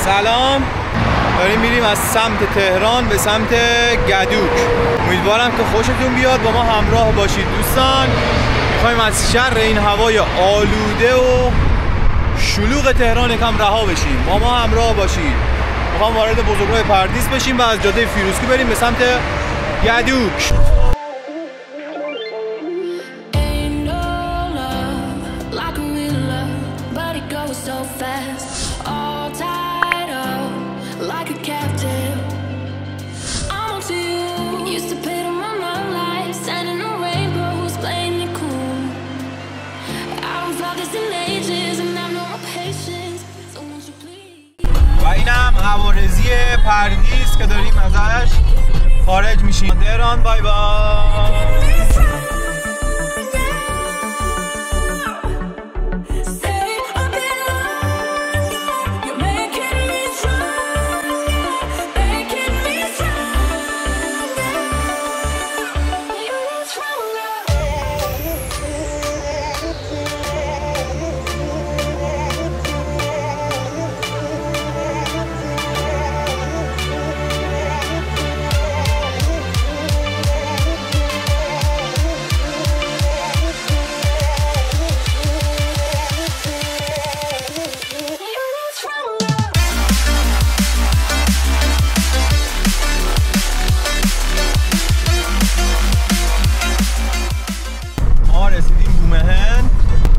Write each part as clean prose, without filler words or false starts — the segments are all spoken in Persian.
سلام، داریم میریم از سمت تهران به سمت گدوک. امیدوارم که خوشتون بیاد، با ما همراه باشید دوستان. میخوایم از شر این هوای آلوده و شلوغ تهران یکم رها بشیم، با ما همراه باشید. میخوام وارد بزرگراه پردیس بشیم و از جاده فیروزکوه بریم به سمت گدوک. و اینم عوارضی پردیس که داریم ازش خارج میشیم. تهران بای بای.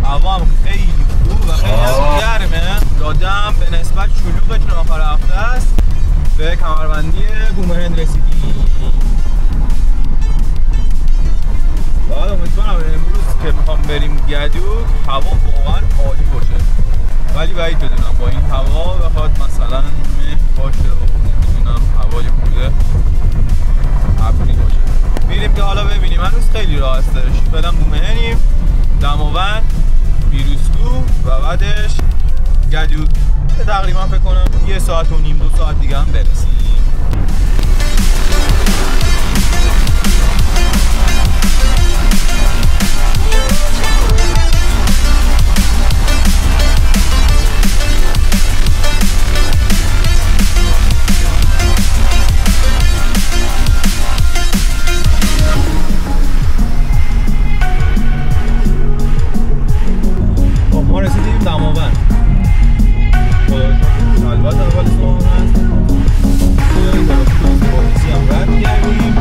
هوا خیلی خوب و خیلی گرمه. دادم به نسبت شلوغ چون آخر هفته است به کمربندی بومهن رسیدیم. بعد امیدوارم امروز که میخوام بریم گدوک هوا واقعا عالی باشه، ولی بعید بدونم با این هوا بخواد مثلا مه باشه و نمیدونم هوای خوده ابری باشه. میریم که حالا ببینیم. هنوز خیلی راه هستش. فعلا بومهنیم، دماوند، فیروزکوه و بعدش گدوک. تقریبا فکر کنم 1 ساعت و نیم 2 ساعت دیگه هم برسیم. ما رسیدیم دماوند. البته اول اسم هست پلیسی هم رد کردیم.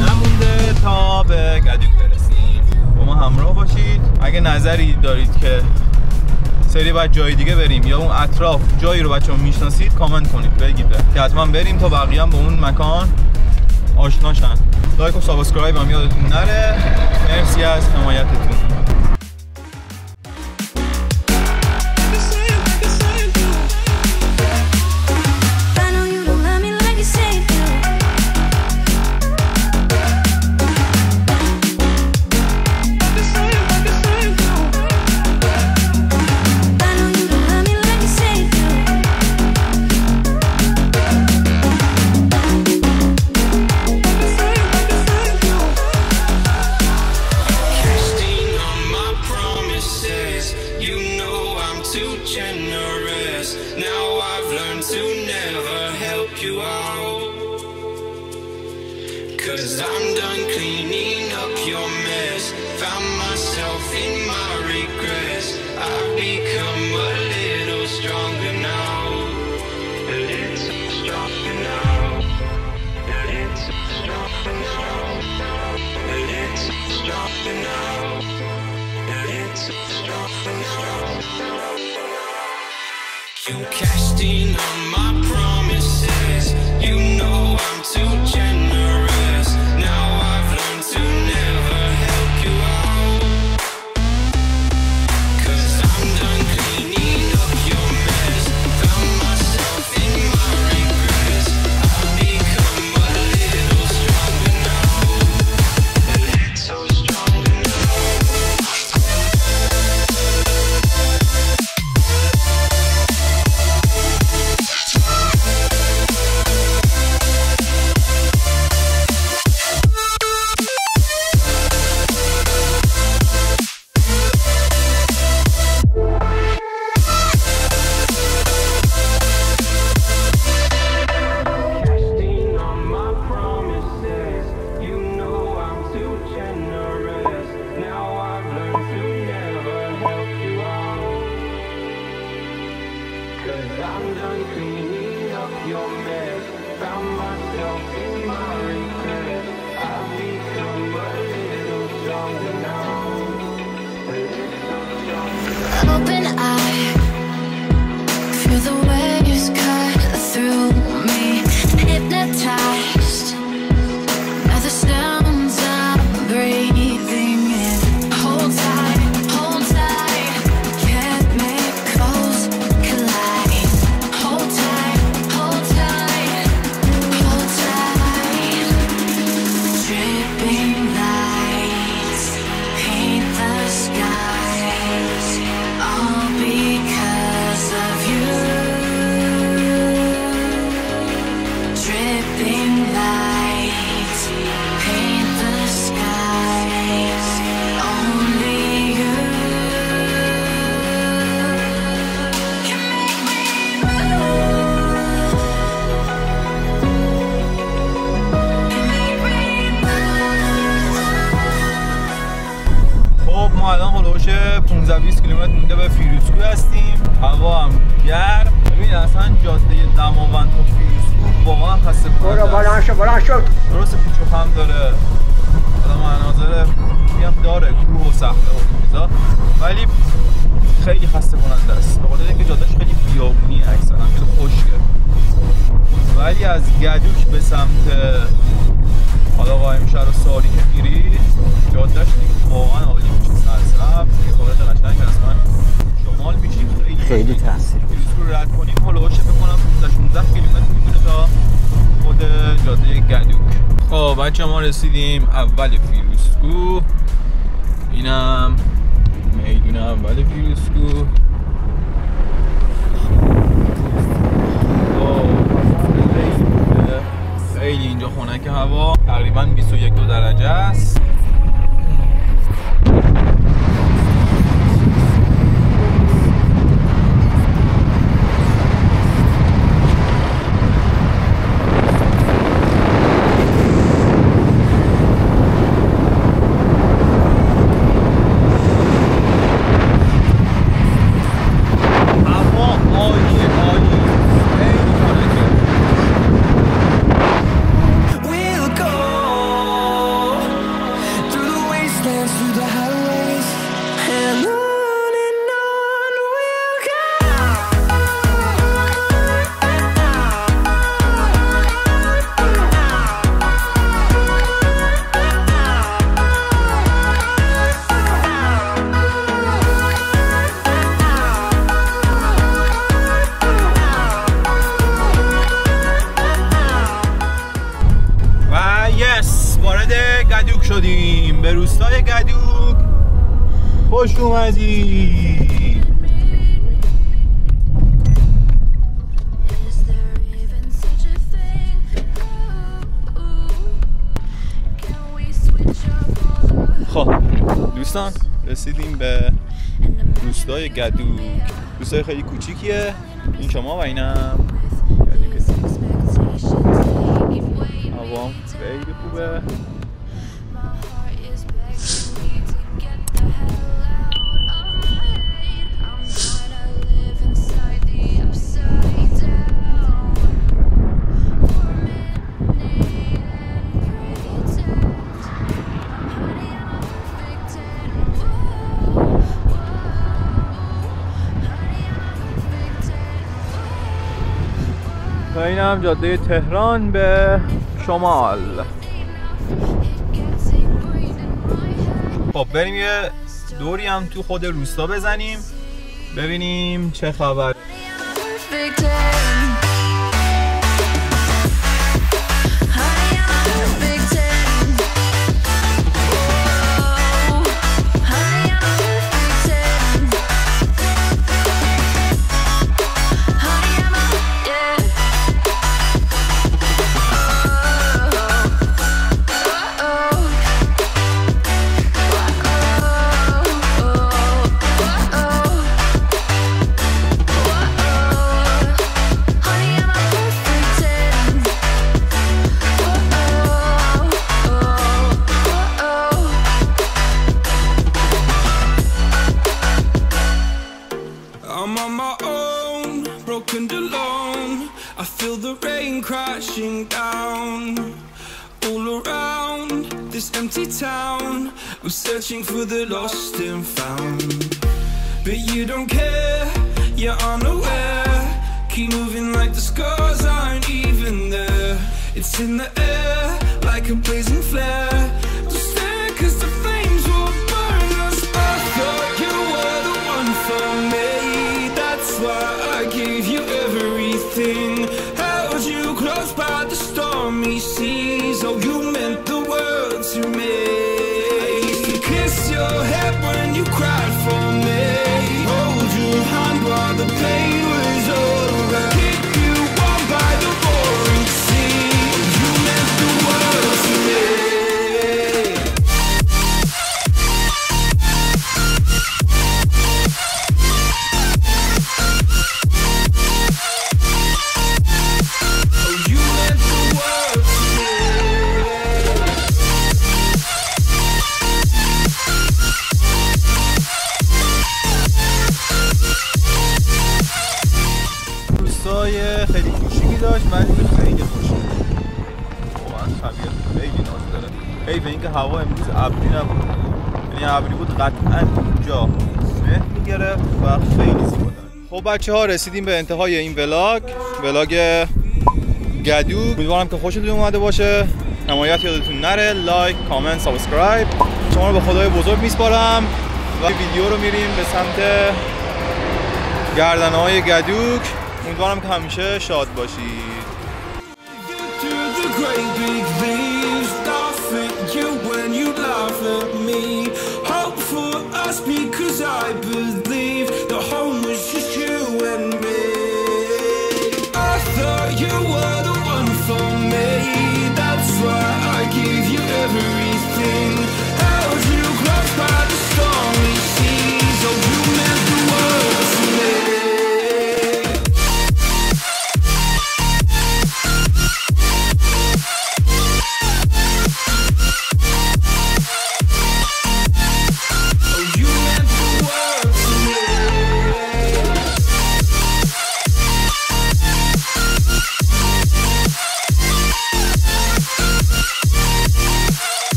نمونده تا به گدوک برسیم. با ما همراه باشید. اگه نظری دارید که سری باید جای دیگه بریم یا اون اطراف جایی رو بچه‌ها میشناسید کامنت کنید بگید که حتما بریم تا بقیه هم به اون مکان آشناشن. لایک و سابسکرایب هم یادتون نره. مرسی از حمایتتون. Cause I'm done cleaning up your mess. Found myself in my regrets. I've become a little stronger now. A little stronger now. A little stronger now. A little stronger now. A little stronger now. You cashed in on my promises. You know I'm too generous. Now I've learned to never help you out. Cause I'm done cleaning up your mess. Found myself in my regrets. I've become a little stronger now. A little stronger now. done cleaning up your mess. Found myself in my regrets. I've become a little stronger now. A little stronger. Open eye, feel the waves cut through me. Hypnotized by the sounds I'm breathing in. Hold tight, chemicals collide. Hold tight, hold tight, hold tight. Dripping lights paint the skies, all because of you. Dripping lights paint the skies, only you can make me move. Can make me move. خب ما الان هلوش 15-20 کیلومتر مونده به فیروزکوه هستیم. هوا هم گرم. ببین اصلا جاده دماوند تا فیروزکوه واقعا خسته کننده است. بلند شد درسته پیچ و خم داره، حالا مناظر خوبی هم داره، کوه و صخره و چیزا، ولی خیلی خسته کننده است. به خاطر اینکه جادهش خیلی بیابونی، اکثرا خیلی خشکه. ولی از گدوک به سمت حالا قائمشهر و ساری که میری، جادهش واقعا عالی میشه. سرسبز، یه وارد قشنگ از من شمال میشیم. خیلی تاثیر فیروزکوه رو رد کنیم، هلوش بکنم 15-16 کیلومتر میمونه تا خود جاده گدوک. خب بچه ما رسیدیم اول فیروزکوه. اینم میدون اول فیروزکوه. خیلی اینجا خنک هوا، تقریبا 21 درجه است. وارد گدوک شدیم، به روستای گدوک خوش اومدی. خب دوستان رسیدیم به روستای گدوک. روستای خیلی کوچیکیه، این شما و اینم گدوک. هوا خیلی خوبه. و اینم جاده تهران به شمال. خب بریم یه دوری هم تو خود روستا بزنیم ببینیم چه خبر. came crashing down. All around this empty town, we're searching for the lost and found. But you don't care, you're unaware. Keep moving like the scars aren't even there. It's in the air, like a blazing flare. Don't stare, cause the flames will burn us. I thought you were the one for me. That's why I gave you everything. Held you close by the stormy seas. Oh, you meant the world to me. I used to kiss your head when you cried for me. Hold your hand while the pain was over. Keep you warm by the roaring sea. You meant the world to me. روستای خیلی کوچیکی داشت ولی خیلی خوشگله. واقعا طبیعت خیلی ناز داره. حیف اینکه هوا امروز ابری نبود. یعنی ابری بود قطعا اینجا مه میگرفت و خیلی زیبا داره. خب بچه‌ها رسیدیم به انتهای این ولاگ گدو. امیدوارم که خوشتون اومده باشه. حمایت یادتون نره. لایک، کامنت، سابسکرایب. شما رو به خدای بزرگ میسپارم و ویدیو رو میریم به سمت گردنه‌های گدوک. امیدوارم که همیشه شاد باشید.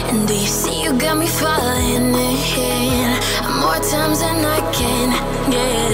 And do you see you got me falling in more times than I can get